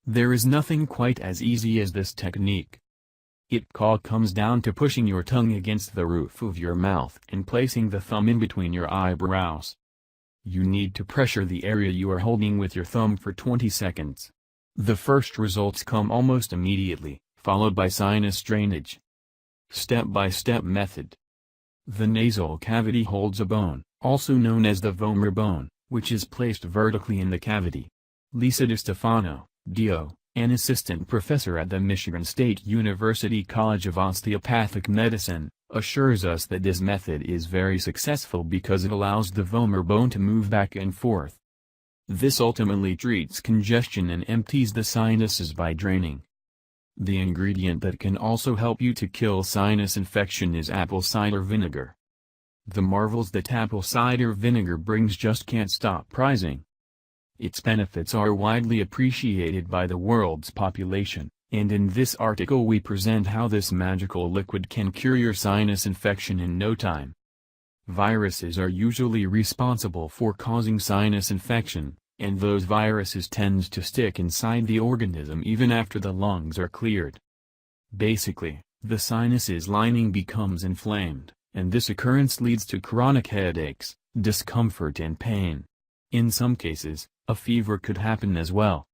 There is nothing quite as easy as this technique. It all comes down to pushing your tongue against the roof of your mouth and placing the thumb in between your eyebrows. You need to pressure the area you are holding with your thumb for 20 seconds. The first results come almost immediately, followed by sinus drainage. Step-by-step method. The nasal cavity holds a bone, also known as the vomer bone, which is placed vertically in the cavity. Lisa Stefano, D.O., an assistant professor at the Michigan State University College of Osteopathic Medicine, assures us that this method is very successful because it allows the vomer bone to move back and forth. This ultimately treats congestion and empties the sinuses by draining. The ingredient that can also help you to kill sinus infection is apple cider vinegar. The marvels that apple cider vinegar brings just can't stop rising. Its benefits are widely appreciated by the world's population, and in this article we present how this magical liquid can cure your sinus infection in no time. Viruses are usually responsible for causing sinus infection, and those viruses tend to stick inside the organism even after the lungs are cleared. Basically, the sinus lining becomes inflamed, and this occurrence leads to chronic headaches, discomfort and pain. In some cases, a fever could happen as well.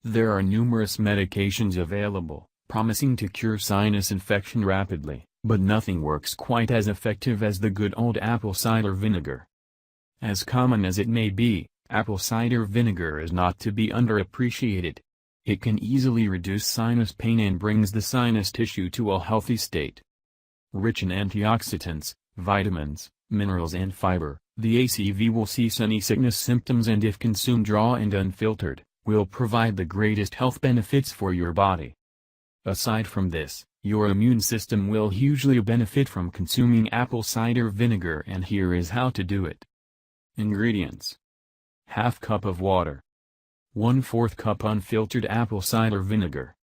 There are numerous medications available, promising to cure sinus infection rapidly, but nothing works quite as effective as the good old apple cider vinegar. As common as it may be, apple cider vinegar is not to be underappreciated. It can easily reduce sinus pain and brings the sinus tissue to a healthy state. Rich in antioxidants, vitamins, minerals and fiber, the ACV will cease any sickness symptoms and if consumed raw and unfiltered, will provide the greatest health benefits for your body. Aside from this, your immune system will hugely benefit from consuming apple cider vinegar, and here is how to do it. Ingredients: ½ cup of water, 1/4 cup unfiltered apple cider vinegar,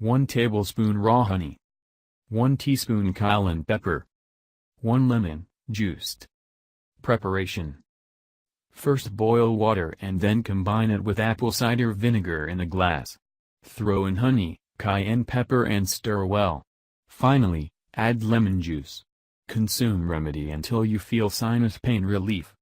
1 tablespoon raw honey, 1 teaspoon cayenne pepper, 1 lemon, juiced. Preparation: first boil water and then combine it with apple cider vinegar in a glass. Throw in honey, cayenne pepper and stir well. Finally, add lemon juice. Consume remedy until you feel sinus pain relief.